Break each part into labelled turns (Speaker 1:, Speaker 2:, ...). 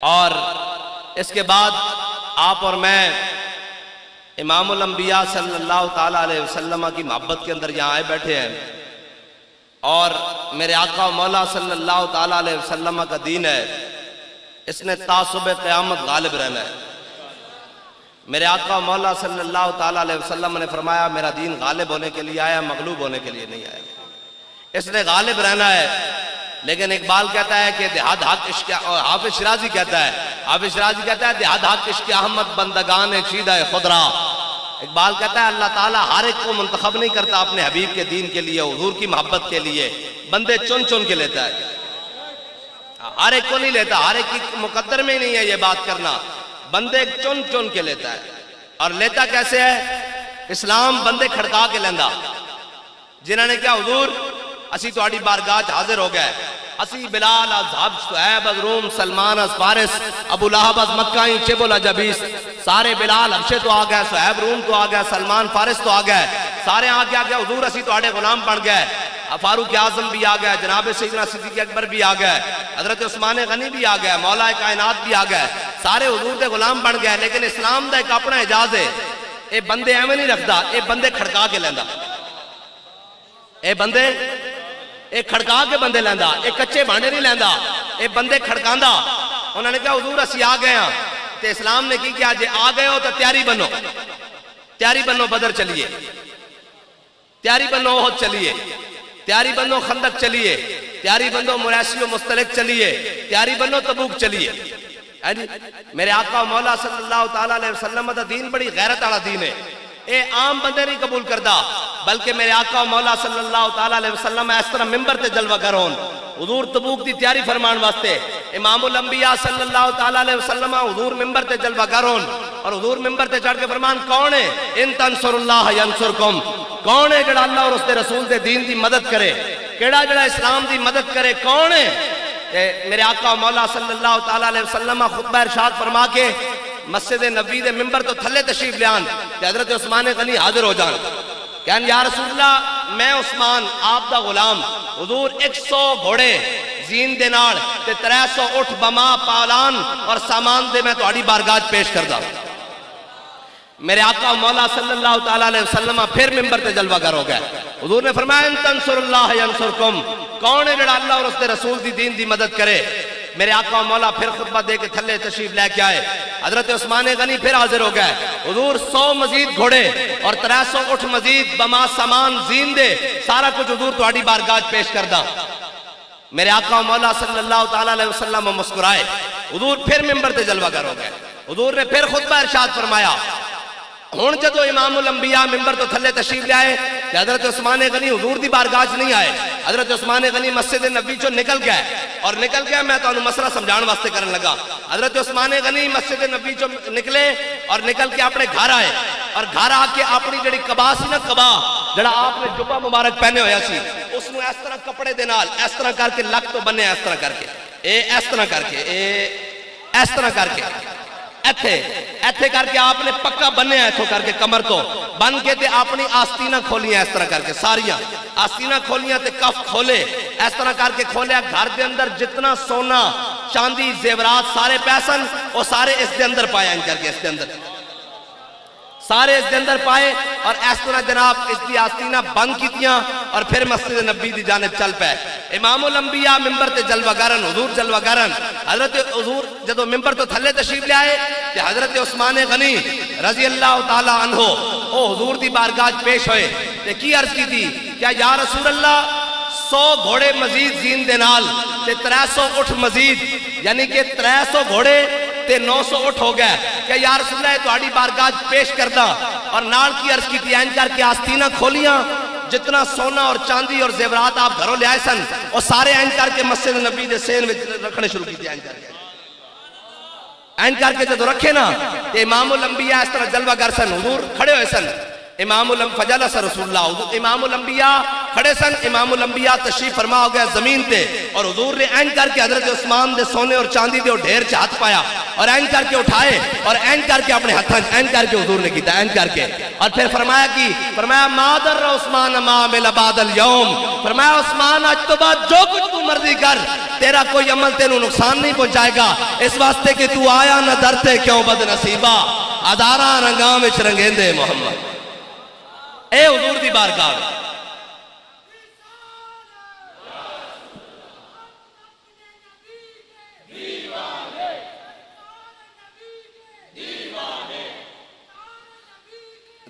Speaker 1: اور اس کے بعد آپ اور میں امام الانبیاء صلی اللہ تعالیٰ علیہ وسلم کی محبت کے اندر یہاں آئے بیٹھے ہیں، اور میرے آقا مولا صلی اللہ تعالیٰ علیہ وسلم کا دین ہے، اس نے تا صبح قیامت غالب رہنا ہے۔ میرے آقا مولا صلی اللہ تعالیٰ علیہ وسلم نے فرمایا میرا دین غالب ہونے کے لیے آیا، مغلوب ہونے کے لیے نہیں آیا، اس نے غالب رہنا ہے۔ لیکن اقبال کہتا ہے کہ دہاد حق عشق، حافظ شرازی کہتا ہے دہاد حق عشق احمد بندگان چیدہ خدرا۔ اقبال کہتا ہے اللہ تعالیٰ ہر ایک کو منتخب نہیں کرتا اپنے حبیب کے دین کے لیے، حضور کی محبت کے لیے، بندے چن چن کے لیتا ہے، ہر ایک کو نہیں لیتا، ہر ایک کی مقدر میں نہیں ہے یہ بات کرنا، بندے چن چن کے لیتا ہے۔ اور لیتا کیسے ہے؟ اسلام بندے کھڑکا کے لیندہ، جنہوں نے کیا حضور اسی تہاڈی بارگاہ حاضر ہو گئے، اسی بلال از حبش، صہیب از روم، سلمان از فارس، ابو لہب از مکہ، چب العجبیس، سارے بلال حبشے تو آ گئے، صہیب روم تو آ گئے، سلمان فارس تو آ گئے، سارے آ گیا حضور اسی تہاڈے غلام بن گئے، فاروق اعظم بھی آ گئے، جناب سیدنا صدیق اکبر بھی آ گئے، حضرت عثمان غنی بھی آ گئے، مولا کائنات بھی آ گئے، سارے حضور دے غلام بن گئے۔ لیکن اسلام دا ایک اپنا اعجاز ہے، اے بندے ایویں نہیں رکھدا، اے بندے کھڑکا کے لیندا، اے بندے اے کھڑکا کے بندے لیندا، اے کچے بھانڈے نہیں لیندا، اے بندے کھڑکاندا۔ انہوں نے کہا حضور اسی آ گئے ہیں، تے اسلام نے کی کیا جے آ گئے ہو تو تیاری بنو بدر چلیے، تیاری بنو احد چلیے، تیاری بنو خندق چلیے، تیاری بنو مریسی و مستلق چلیے، تیاری بنو تبوک چلیے۔ میرے آقا مولا صلی اللہ تعالیٰ علیہ وسلم دا دین بڑی غیرت والا دین ہے، اے عام بندے نہیں قبول کردا، بلکہ میرے آقا مولا صلی اللہ تعالیٰ علیہ وسلم اس طرح ممبر تے جلوہ گر ہون، حضور تبوک دی تیاری فرمان واسطے، امام الانبیاء صلی اللہ تعالیٰ علیہ وسلم حضور ممبر تے جلوہ گر ہون، اور حضور ممبر تے چڑھ کے فرمان کون ہے؟ ان تنصر اللہ ینصرکم، کون ہے جڑا اللہ اور اس دے رسول دے دین دی مدد کرے، کیڑا جڑا اسلام دی مدد کرے، کون ہے؟ میرے آقا مولا صلی اللہ تعالیٰ علیہ وسلم خطبہ ارشاد فرما کے مسجد نبی دے ممبر تو تھلے تشریف لیان کہ حضرت عثمان غنی حاضر ہو جان، کہن یا رسول اللہ میں عثمان آپ دا غلام، حضور 100 گھوڑے زین دے نال تے 300 اٹھ بما پالان اور سامان دے میں تہاڈی بارگاہ پیش کردا۔ میرے آقا مولا صلی اللہ تعالیٰ علیہ وسلم پھر ممبر تے جلوہ گر ہو گئے، حضور نے فرمایا ان تنصر اللہ ینصرکم، کون ہے جڑا اللہ اور اس دے رسول دی دین دی مدد کرے۔ میرے آقا مولا پھر خطبہ دے کے تھلے تشریف لے کے آئے، حضرت عثمان غنی پھر حاضر ہو گئے، حضور 100 مزید گھوڑے اور 300 اٹھ مزید بما سامان زین دے، سارا کچھ حضور تہاڈی بارگاہ پیش کردہ۔ میرے آقا مولا صلی اللہ تعالیٰ علیہ وسلم مسکرائے، حضور پھر ممبر تے جلوہ گر ہو گئے، حضور نے پھر خطبہ ارشاد فرمایا۔ ہون جدو امام الانبیاء ممبر تو تھلے تشریف لے آئے کہ حضرت عثمان غنی حضور دی بارگاہ نہیں آئے، حضرت عثمان غنی مسجد نبی چو نکل گئے، اور نکل گیا میں تو انہوں مسئلہ سمجھان واسطے کرنے لگا۔ حضرت عثمان غنی مسجد نبی چو نکلے اور نکل کے اپنے گھر آئے، اور گھر آ کے اپنی جڑی قبا سی نا، قبا جڑا آپ نے جبہ مبارک پہنے ہویا سی، اس نے اس طرح کپڑے دے نال اس طرح کر کے لک تو بننے، اس طرح کر کے اس طرح کر کے اس طرح کر کے ایتھے کر کے آپ نے پکا بننے ایتھو کر کے کمر تو بن کے تے اپنی آستینہ کھولیاں اس طرح کر کے، ساریاں آستینہ کھولیاں تے کف کھولے، اس طرح کر کے کھولیا۔ گھر دے اندر جتنا سونا چاندی زیورات سارے پیسن وہ سارے اس دے اندر پائے، ان کر کے اس دے اندر سارے اس دے اندر پائے، اور اس طرح جناب اس دی آستینہ بند کیتیاں، اور پھر مسجد نبی دی جانب چل پے۔ امام الانبیاء ممبر تے جلوہ گرن، حضور جلوہ گرن، حضرت حضور جدو ممبر تو تھلے تشریف لے آئے کہ حضرت عثمان غنی رضی اللہ تعالیٰ عنہ او حضور دی بارگاہ پیش ہوئے تے کی عرض کی تھی کیا یا رسول اللہ 100 گھوڑے مزید زین دے نال تے 300 اٹھ مزید، یعنی کہ 300 گھوڑے تے 900 اٹھ ہو گئے، کہ یا رسول اللہ تہاڈی بارگاہ پیش کردہ، اور نال کی عرض کی تھی این کر کے آستینہ کھولیاں، جتنا سونا اور چاندی اور زیورات آپ گھروں لے آئے سن اور سارے این کر کے مسجد نبی دے سین وچ رکھنے شروع کی تھی، این کر کے جدو رکھے نا تے امام الانبیاء اس طرح جلوہ گر سن، حضور کھڑے ہوئے سن، امام فجلس رسول اللہ، امام الانبیاء کھڑے سن، امام الانبیاء تشریف فرما ہو گیا زمین تے، اور حضور نے این کر کے حضرت عثمان دے سونے اور چاندی دے ڈھیر چ ہاتھ پایا اور این کر کے اٹھائے اور این کر کے اپنے ہاتھ این کر کے حضور نے کیتا، این کر کے، اور پھر فرمایا مادر عثمان ما عمل بعد اليوم، فرمایا عثمان آج تو بعد جو کچھ تو مرضی کر، تیرا کوئی عمل تینوں نقصان نہیں پہنچائے گا، اس واسطے کہ تو آیا نہ درتے کیوں بد نصیبہ، ہزاراں رنگاں وچ رنگیندے محمد۔ اے حضور دی بارگاہ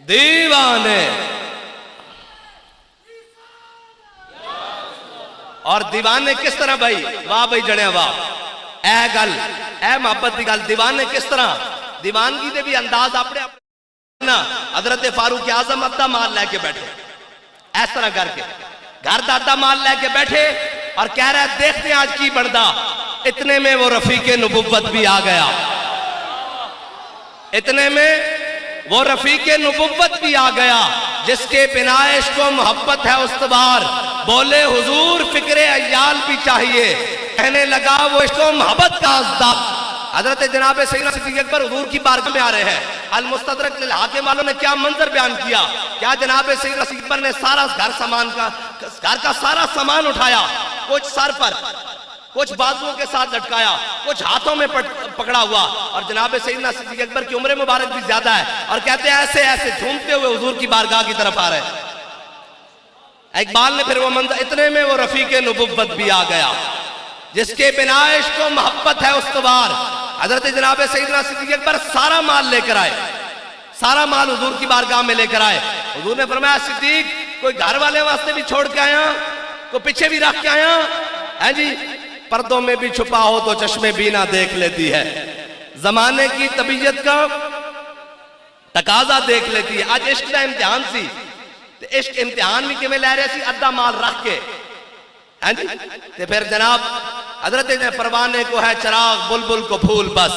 Speaker 1: دیوانے، اور دیوانے کس طرح بھائی، واہ بھائی جڑے واہ، اے گل، اے محبت دی گل، دیوانے کس طرح، دیوانگی دے بھی انداز اپنے حضرت فاروق اعظم ادھا مال لے کے بیٹھے، اس طرح کر کے گھر دا ادھا مال لے کے بیٹھے اور کہہ رہے دیکھتے ہیں آج کی بڑھدا، اتنے میں وہ رفیق نبوت بھی آ گیا، اتنے میں وہ رفیق نبوت بھی آ گیا، جس کے بنا عشق و محبت ہے استوار، بولے حضور فکر عیال بھی چاہیے، کہنے لگا وہ عشق و محبت کا ازداد۔ حضرت جناب سیدنا صدیق اکبر حضور کی بارگاہ میں آ رہے ہیں، المستدرک للحاکم والوں نے کیا منظر بیان کیا، کیا جناب سیدنا صدیق اکبر نے سارا گھر کا سارا سامان اٹھایا، کچھ سر پر، کچھ بازوؤں کے ساتھ لٹکایا، کچھ ہاتھوں میں پکڑا ہوا، اور جناب سیدنا صدیق اکبر کی عمر مبارک بھی زیادہ ہے، اور کہتے ہیں ایسے ایسے جھومتے ہوئے حضور کی بارگاہ کی طرف آ رہے ہیں۔ اقبال نے پھر وہ منظر، اتنے میں وہ رفیق نبوت بھی آ گیا، جس کے بنا عشق و محبت ہے استوار۔ حضرت جناب سیدنا صدیق اکبر سارا مال لے کر آئے، سارا مال حضور کی بارگاہ میں لے کر آئے۔ حضور نے فرمایا صدیق کوئی گھر والے واسطے بھی چھوڑ کے آیا، کوئی پیچھے بھی رکھ کے آیا ہے جی، پردوں میں بھی چھپا ہو تو چشمے بینا دیکھ لیتی ہے، زمانے کی طبیعت کا تقاضا دیکھ لیتی ہے۔ آج عشق کا امتحان سی، عشق امتحان بھی کیویں لے رہے سی، ادھا مال رکھ کے، ہاں جی، تے پھر جناب حضرت نے پروانے کو ہے چراغ، بلبل کو پھول بس،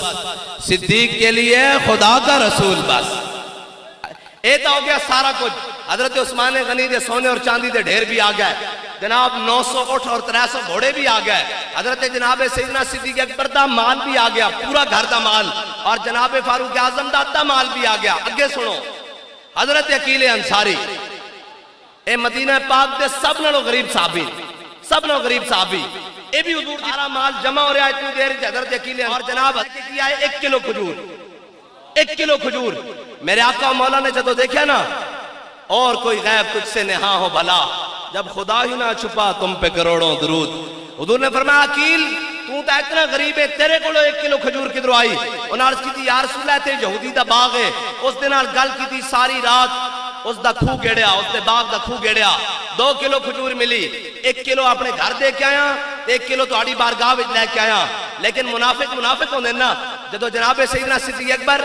Speaker 1: صدیق کے لیے خدا کا رسول بس۔ ایتا ہو گیا سارا کچھ، حضرت عثمان غنی دے سونے اور چاندی دے ڈھیر بھی آ گئے، جناب 900 اٹھ اور 300 گھوڑے بھی آ گئے، حضرت جناب سیدنا صدیق اکبر دا مال بھی آ گیا، پورا گھر دا مال، اور جناب فاروق اعظم دا مال بھی آ گیا۔ اگے سنو، حضرت عقیل انصاری، اے مدینہ پاک دے سب نالوں غریب صحابی، سب نالوں غریب صحابی، اے بھی حضور سارا مال جمع ہو رہا ہے اتنی دیر حضرت عقیل، اور جناب کیا ہے 1 کلو کھجور، 1 کلو کھجور۔ میرے آقا مولا نے جدو دیکھا نا، اور کوئی غیب تجھ سے نہاں ہو بھلا، جب خدا ہی نہ چھپا تم پہ کروڑوں درود۔ حضور نے فرمایا عقیل تو تا اتنا غریب ہے، تیرے کو 1 کلو کھجور کدھروں آئی؟ انہاں عرض کی تھی یا رسول اللہ تے یہودی دا باغ ہے، اس دن گل کی تھی ساری رات، اس دا کھو گیڑیا، اس دے باغ دا کھو گیڑیا، 2 کلو کھجور ملی، 1 کلو اپنے گھر دے کے آیا، 1 کلو تہاڈی بارگاہ وچ لے کے آیا۔ لیکن منافق ہوندے نا، جدو جناب سیدنا صدیق اکبر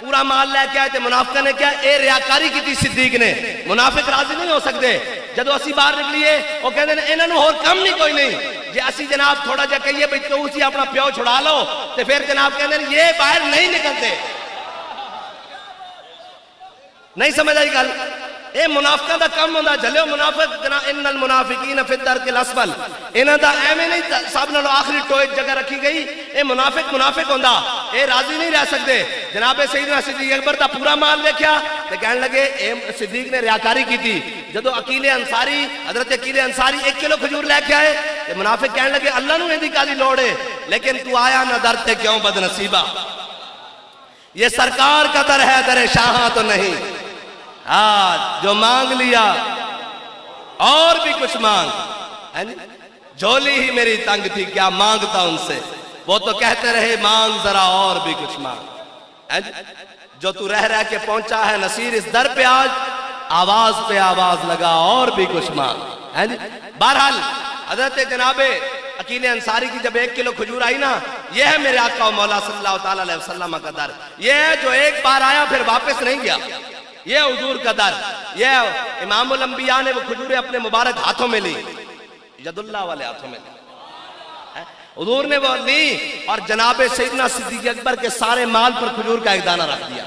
Speaker 1: پورا مال لے کے آئے تے منافقہ نے کیا اے ریاکاری کی تھی صدیق نے، منافق راضی نہیں ہو سکتے۔ جدو اسی باہر نکلیے وہ کہتے ہیں انہاں نوں ہور کم نہیں کوئی نہیں، جے اسی جناب تھوڑا جا کہیے بھئی تو اسی اپنا پیو چھڑا لو تے پھر جناب کہتے ہیں یہ باہر نہیں نکلتے، نہیں سمجھ آئی گل؟ اے منافقہ دا کم ہوندا، جھلے منافق جنا ان المنافقین فی الدرک الاسفل، انہاں دا ایویں نہیں سب نالوں آخری ٹوئے جگہ رکھی گئی، اے منافق ہوندا، اے راضی نہیں رہ سکتے۔ جناب سیدنا صدیق اکبر دا پورا مال دیکھا تے کہنے لگے اے صدیق نے ریاکاری کی تھی۔ جدو عقیل انصاری، حضرت عقیل انصاری 1 کلو کھجور لے کے آئے تے منافق کہنے لگے اللہ نوں ایندی کالی لوڑ ہے، لیکن تو آیا نہ در تے کیوں بد نصیبہ، یہ سرکار کا در ہے در شاہاں تو نہیں، جو مانگ لیا اور بھی کچھ مانگ، جھولی ہی میری تنگ تھی کیا مانگتا ان سے، وہ تو کہتے رہے مانگ ذرا اور بھی کچھ مانگ، جو تو رہ کے پہنچا ہے نصیر اس در پہ آج، آواز پہ آواز لگا اور بھی کچھ مانگ۔ بہرحال حضرت جناب عقیل انصاری کی جب 1 کلو کھجور آئی نا، یہ ہے میرے آقا و مولا صلی اللہ تعالیٰ علیہ وسلم کا در، یہ ہے جو ایک بار آیا پھر واپس نہیں گیا، یہ حضور کا در۔ یہ امام الانبیاء نے وہ کھجوریں اپنے مبارک ہاتھوں میں لی، ید اللہ والے ہاتھوں میں لی، حضور نے وہ لی اور جناب سیدنا صدیق اکبر کے سارے مال پر کھجور کا 1 دانہ رکھ دیا،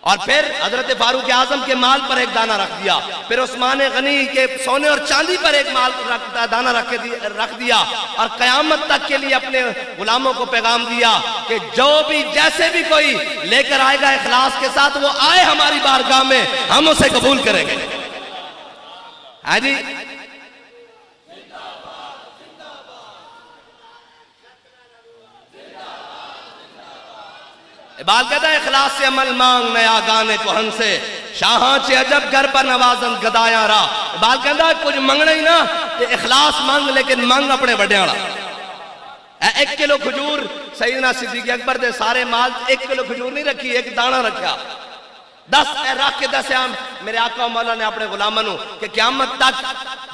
Speaker 1: اور پھر حضرت فاروق اعظم کے مال پر ایک دانہ رکھ دیا، پھر عثمان غنی کے سونے اور چاندی پر ایک دانہ رکھ دیا، اور قیامت تک کے لیے اپنے غلاموں کو پیغام دیا کہ جو بھی جیسے بھی کوئی لے کر آئے گا اخلاص کے ساتھ، وہ آئے ہماری بارگاہ میں، ہم اسے قبول کریں گے۔ ہاں جی، اقبال کہتا ہے اخلاص سے عمل مانگ نیا گانے کوہن سے، شاہاں چے عجب گھر پر نوازن گدایا را۔ اقبال کہتا ہے کچھ منگنا ہی نا کہ اخلاص مانگ، لیکن مانگ اپنے بڑیاں۔ 1 کلو کھجور سیدنا صدیق اکبر دے سارے مال 1 کلو کھجور نہیں رکھی، ایک دانہ رکھا۔ 10 رکھ کے 10 عام میرے آقا و مولا نے اپنے غلامانوں کہ قیامت تک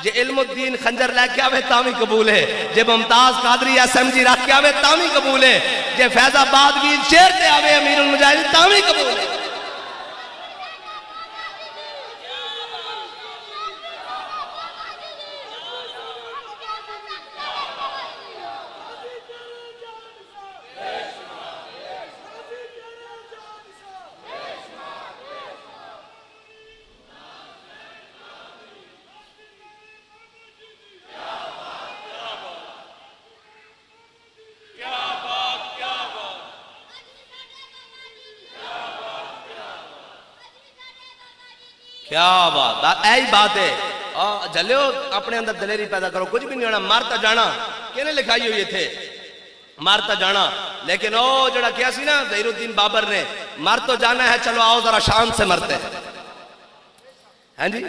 Speaker 1: جے علم الدین خنجر لے کے آوے تامی قبول ہے، جے ممتاز قادری SMG رکھ کے آوے تامی قبول ہے، جے فیض آباد ویل شیر تے آوے امیر المجاہدین تامی قبول ہے۔ کیا بات، ایہی بات ہے۔ جلیو اپنے اندر دلیری پیدا کرو، کچھ بھی نہیں ہونا، مارتا جانا کہنے لکھائی ہوئی تھے، مارتا جانا۔ لیکن او جڑا کیا سی نا ظہیر الدین بابر نے، مار تو جانا ہے، چلو آؤ ذرا شان سے مرتے ہیں۔ ہاں جی،